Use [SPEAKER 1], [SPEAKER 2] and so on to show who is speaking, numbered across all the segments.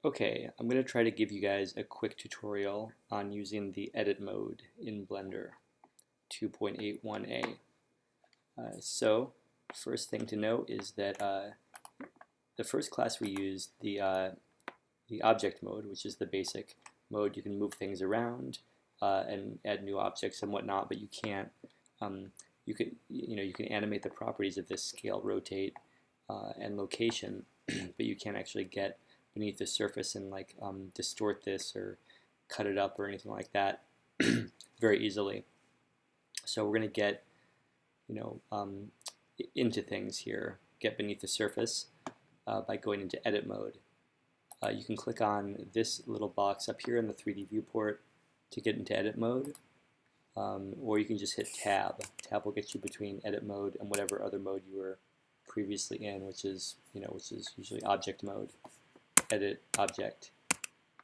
[SPEAKER 1] Okay, I'm going to try to give you guys a quick tutorial on using the edit mode in Blender 2.81a. So, first thing to note is that the first class we used, the object mode, which is the basic mode. You can move things around and add new objects and whatnot, but you can't. You can animate the properties of this scale, rotate, and location, but you can't actually get beneath the surface and like distort this or cut it up or anything like that very easily. So we're going to get into things here, get beneath the surface by going into edit mode. You can click on this little box up here in the 3D viewport to get into edit mode, or you can just hit tab. Tab will get you between edit mode and whatever other mode you were previously in, which is usually object mode. Edit object.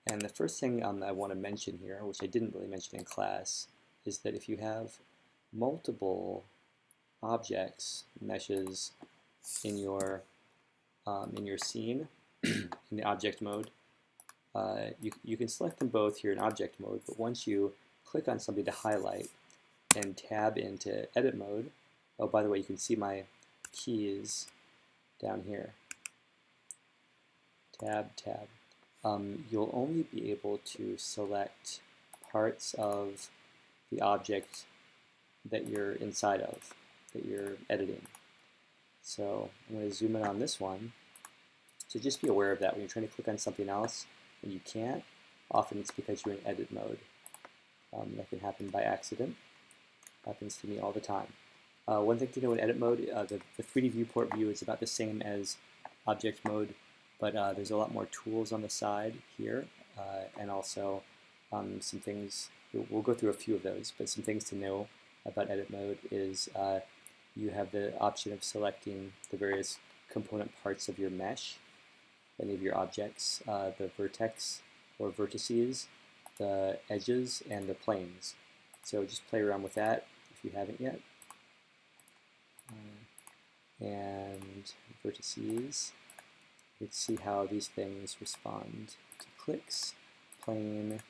[SPEAKER 1] And the first thing I want to mention here, which I didn't really mention in class, is that if you have multiple objects, meshes in your scene in the object mode, you can select them both here in object mode, but once you click on something to highlight and tab into edit mode, oh, by the way, you can see my keys down here. Tab, you'll only be able to select parts of the object that you're inside of, that you're editing. So I'm going to zoom in on this one. So just be aware of that when you're trying to click on something else and you can't. Often it's because you're in edit mode. That can happen by accident. Happens to me all the time. One thing to know in edit mode, the 3D viewport view is about the same as object mode, but there's a lot more tools on the side here, and also some things. We'll go through a few of those, but some things to know about edit mode is you have the option of selecting the various component parts of your mesh, any of your objects, the vertex or vertices, the edges, and the planes. So just play around with that if you haven't yet. And vertices. Let's see how these things respond to clicks, plane,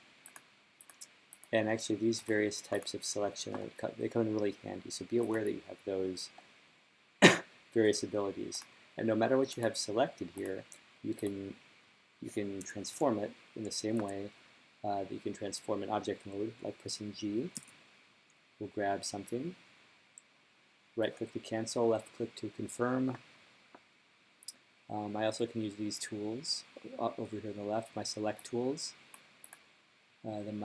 [SPEAKER 1] and actually these various types of selection, they come in really handy, so be aware that you have those various abilities. And no matter what you have selected here, you can transform it in the same way that you can transform in object mode, like pressing G. We'll grab something, right click to cancel, left click to confirm. I also can use these tools over here on the left, my select tools, then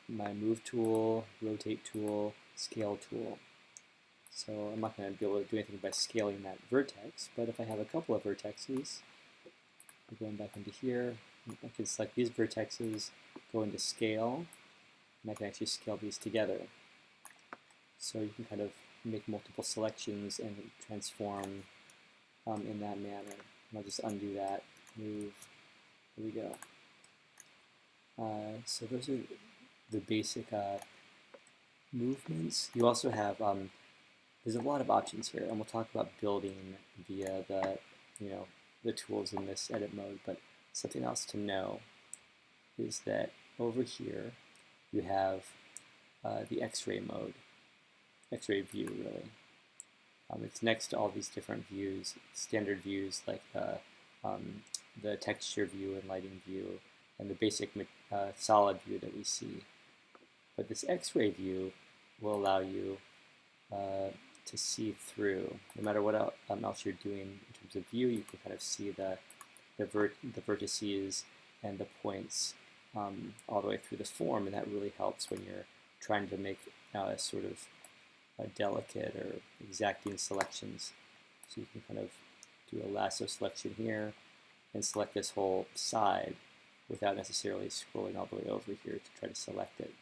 [SPEAKER 1] my move tool, rotate tool, scale tool. So I'm not going to be able to do anything by scaling that vertex, but if I have a couple of vertexes, I'm going back into here, I can select these vertexes, go into scale, and I can actually scale these together. So you can kind of make multiple selections and transform in that manner. And I'll just undo that, move, here we go. So those are the basic movements. You also have, there's a lot of options here, and we'll talk about building via the tools in this edit mode, but something else to know is that over here you have the X-ray mode, X-ray view really. It's next to all these different views, standard views like the texture view and lighting view and the basic solid view that we see. But this X-ray view will allow you to see through. No matter what else you're doing in terms of view, you can kind of see the vertices and the points all the way through the form, and that really helps when you're trying to make sort of delicate or exacting selections. So you can kind of do a lasso selection here and select this whole side without necessarily scrolling all the way over here to try to select it.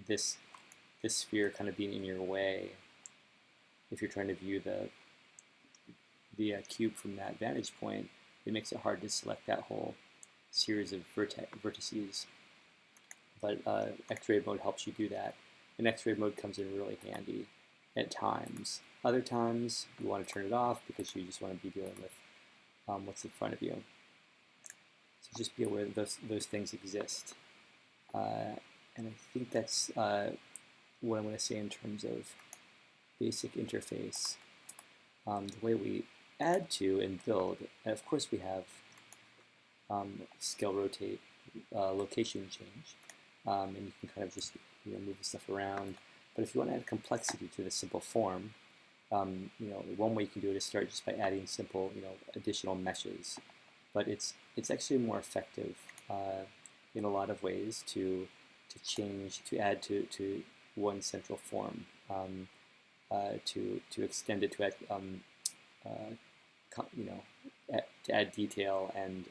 [SPEAKER 1] This sphere kind of being in your way, if you're trying to view the cube from that vantage point, it makes it hard to select that whole series of vertices. But X-ray mode helps you do that. And X-ray mode comes in really handy at times. Other times you want to turn it off because you just want to be dealing with what's in front of you. just be aware that those things exist. And I think that's what I'm going to say in terms of basic interface. The way we add to and build, and of course we have scale, rotate, location change, and you can kind of just move the stuff around. But if you want to add complexity to the simple form, one way you can do it is start just by adding simple, additional meshes. But it's actually more effective in a lot of ways to add to one central form, to extend it to add to add detail and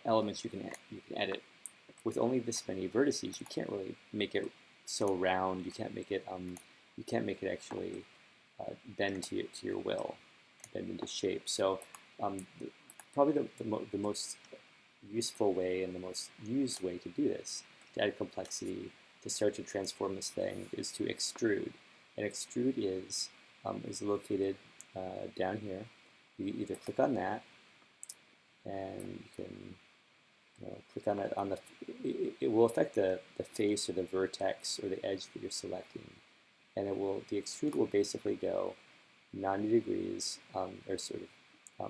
[SPEAKER 1] elements you can edit. With only this many vertices, you can't really make it so round. You can't make it actually bend to your will, bend into shape. So probably the most useful way and the most used way to do this, to add complexity, to start to transform this thing, is to extrude. And extrude is located down here. You either click on that, and you can click on it it will affect the face or the vertex or the edge that you're selecting, and the extrude will basically go 90 degrees or sort of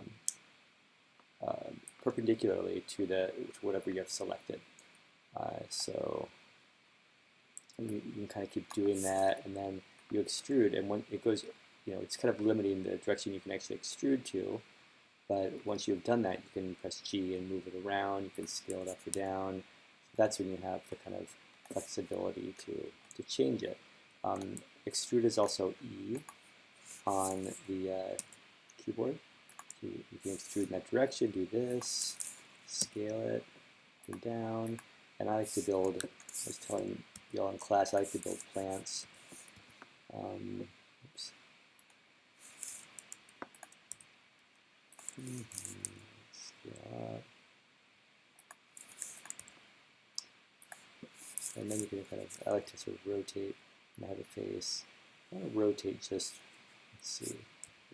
[SPEAKER 1] perpendicularly to whatever you have selected. So you can kind of keep doing that, and then you extrude, and when it goes, it's kind of limiting the direction you can actually extrude to. But once you've done that, you can press G and move it around. You can scale it up or down. That's when you have the kind of flexibility to change it. Extrude is also E on the keyboard. So you can extrude in that direction, do this, scale it up and down. And I like to build, I was telling you all in class, I like to build plants. Oops. Scale up. And then you can kind of, I like to sort of rotate and have a face. I want to rotate just, let's see,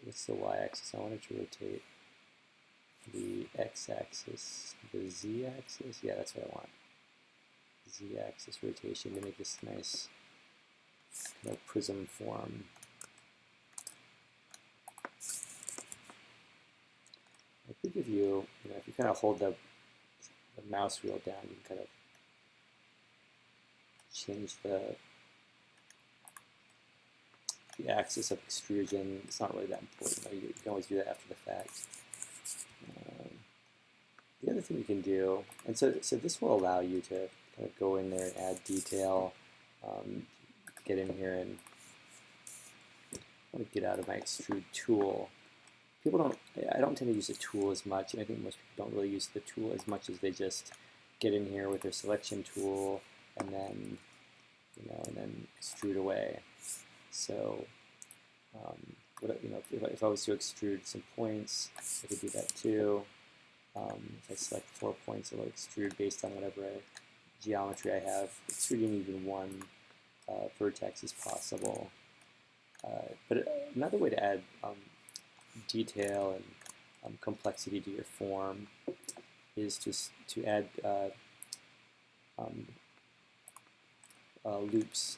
[SPEAKER 1] what's the y-axis? I want it to rotate the x-axis, the z-axis. Yeah, that's what I want. Z-axis rotation to make this nice kind of prism form. I think if you kind of hold the mouse wheel down, you can kind of change the axis of extrusion. It's not really that important. You can always do that after the fact. The other thing you can do, and so this will allow you to kind of go in there and add detail. Get in here and let me get out of my extrude tool. I don't tend to use the tool as much, and I think most people don't really use the tool as much as they just get in here with their selection tool and then, and then extrude away. So, if I was to extrude some points, I could do that too. If I select 4 points, it'll extrude based on whatever geometry I have. Extruding even one vertex is possible. But another way to add detail and complexity to your form is to add loops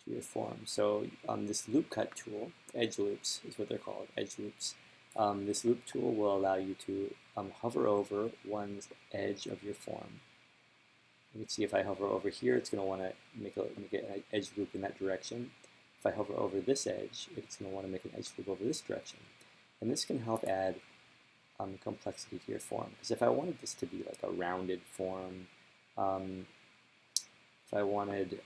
[SPEAKER 1] to your form. So this loop cut tool, edge loops is what they're called, edge loops. This loop tool will allow you to hover over one edge of your form. You can see if I hover over here, it's going to want to make an edge loop in that direction. If I hover over this edge, it's going to want to make an edge loop over this direction. And this can help add complexity to your form. Because if I wanted this to be like a rounded form, if I wanted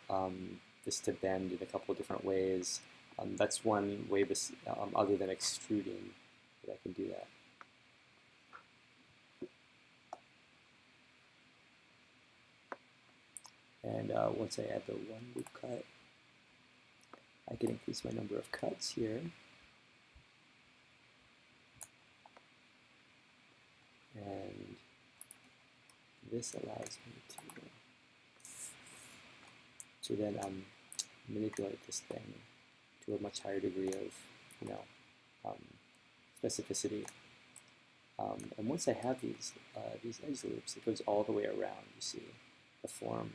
[SPEAKER 1] this to bend in a couple of different ways, that's one way other than extruding that I can do that. And once I add the one loop cut, I can increase my number of cuts here. And this allows me to then manipulate this thing to a much higher degree of, specificity. And once I have these edge loops, it goes all the way around, you see, the form.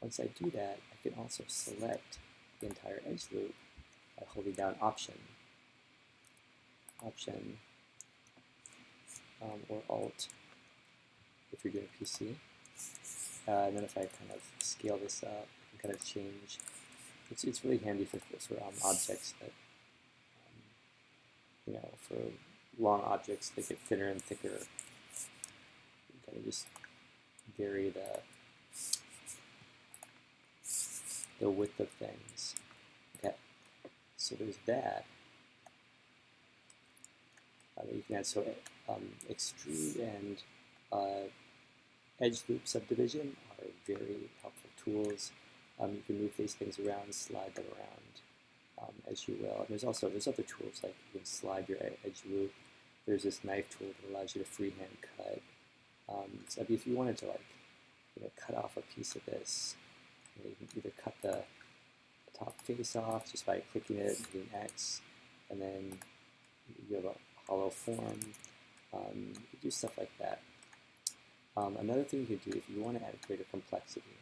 [SPEAKER 1] Once I do that, I can also select the entire edge loop by holding down Option, or Alt if you're doing PC. And then if I kind of scale this up, I can kind of change. It's really handy for sort of objects that, for long objects that get thinner and thicker. You kind of just vary the width of things. Okay, so there's that. You can add extrude and edge loop subdivision are very helpful tools. You can move these things around, slide them around as you will. And there's other tools, like you can slide your edge loop. There's this knife tool that allows you to freehand cut. So if you wanted to cut off a piece of this, you can either cut the top face off just by clicking it, hitting X, and then you have a hollow form. You can do stuff like that. Another thing you could do if you want to add greater complexity,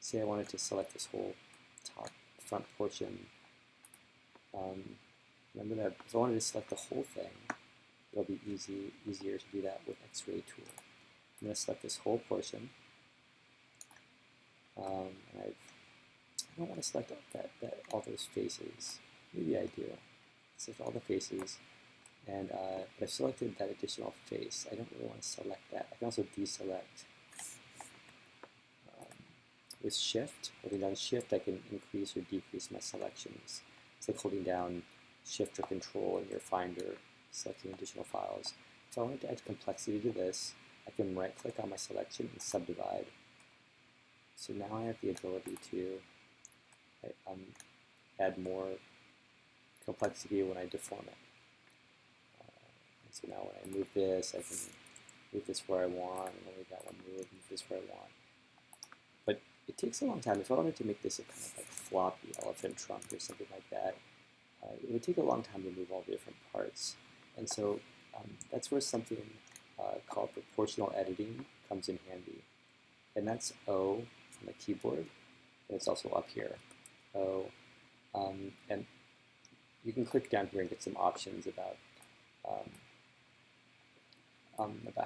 [SPEAKER 1] say I wanted to select this whole top front portion. If I wanted to select the whole thing, it'll be easier to do that with X-ray tool. I'm going to select this whole portion. And I don't want to select all those faces. Maybe I do. Select all the faces. And but I've selected that additional face. I don't really want to select that. I can also deselect. With Shift, holding down Shift, I can increase or decrease my selections. It's like holding down Shift or Control in your Finder, selecting additional files. So I wanted to add complexity to this. I can right-click on my selection and subdivide. So now I have the ability to add more complexity when I deform it. So now when I move this, I can move this where I want, and only that one move this where I want. But it takes a long time. If I wanted to make this a kind of like floppy elephant trunk or something like that, it would take a long time to move all the different parts. And so that's where something called proportional editing comes in handy. And that's O on the keyboard, and it's also up here, O. And you can click down here and get some options about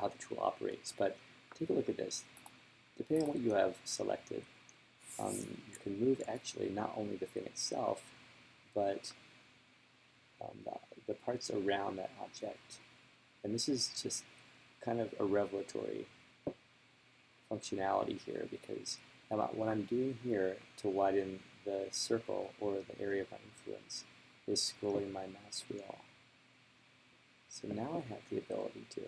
[SPEAKER 1] how the tool operates. But take a look at this. Depending on what you have selected, you can move actually not only the thing itself, but the parts around that object. And this is just kind of a revelatory functionality here, because what I'm doing here to widen the circle or the area of my influence is scrolling my mouse wheel. So now I have the ability to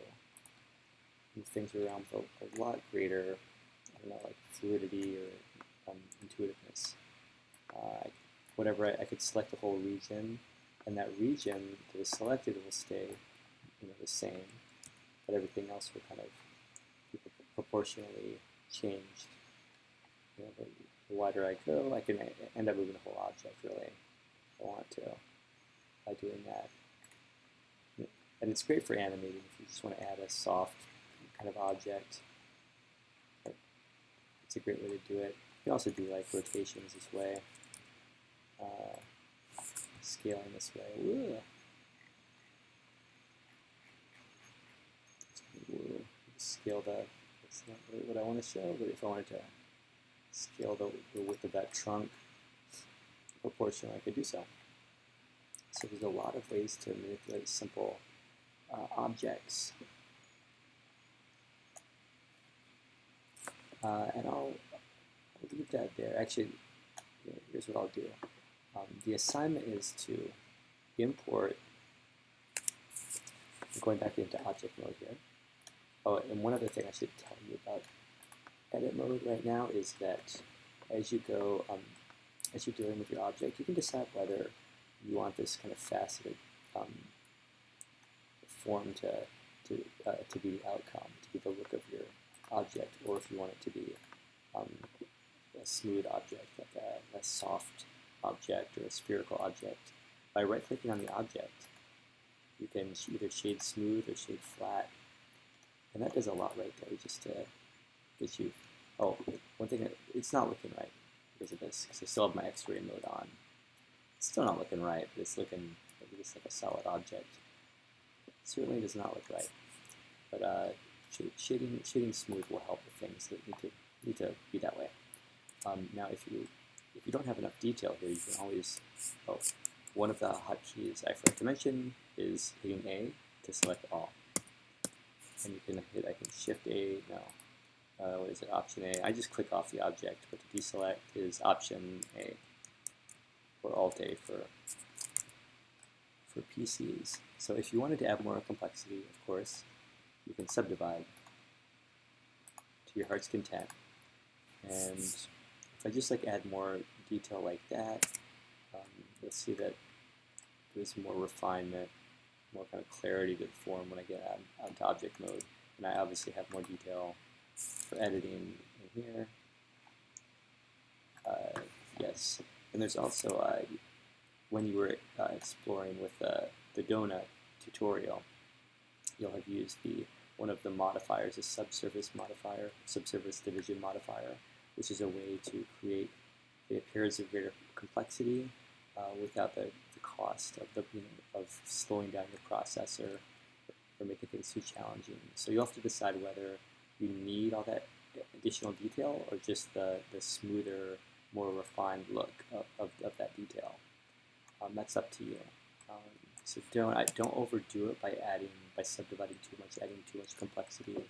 [SPEAKER 1] move things around with a lot greater, like fluidity or intuitiveness. I could select the whole region, and that region that is selected will stay, the same, but everything else will kind of be proportionally changed. The wider I go, I can end up moving the whole object, really, if I want to, by doing that. And it's great for animating if you just want to add a soft kind of object. It's a great way to do it. You can also do like rotations this way, scaling this way. Ooh. Ooh. Scale that's not really what I want to show, but if I wanted to scale the width of that trunk proportionally, I could do so. So there's a lot of ways to manipulate simple objects. And I'll leave that there. Actually, here's what I'll do. The assignment is to import, going back into object mode here. Oh, and one other thing I should tell you about edit mode right now is that as you go, as you're dealing with your object, you can decide whether you want this kind of faceted form to be the outcome, to be the look of your object, or if you want it to be a smooth object, like a soft object or a spherical object. by right-clicking on the object, you can either shade smooth or shade flat. And that does a lot right there, just to get you. Oh, one thing, it's not looking right because of this, because I still have my X-ray mode on. It's still not looking right, but it's looking just like a solid object. It certainly does not look right. But shading smooth will help with things that need to be that way. Now, if you don't have enough detail here, you can always. Oh, one of the hotkeys I forgot to mention is hitting A to select all. And you can hit, I think, Shift A, no, what is it, Option A. I just click off the object, but to deselect is Option A, or Alt A for PCs. So if you wanted to add more complexity, of course, you can subdivide to your heart's content. And if I just add more detail like that, you'll see that there's more refinement, more kind of clarity to the form when I get onto object mode. And I obviously have more detail for editing in here. Yes, and there's also, when you were exploring with the donut tutorial, you'll have used one of the modifiers, a subsurface modifier, subsurface division modifier, which is a way to create pairs of greater complexity without the cost of slowing down your processor or making things too challenging. So you'll have to decide whether you need all that additional detail or just the smoother, more refined look of that detail. That's up to you. So don't overdo it by subdividing too much, adding too much complexity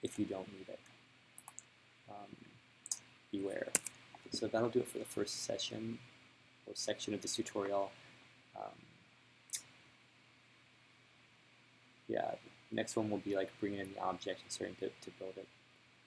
[SPEAKER 1] if you don't need it. Beware. So that'll do it for the first session or section of this tutorial. Yeah, next one will be bringing in the object and starting to build it.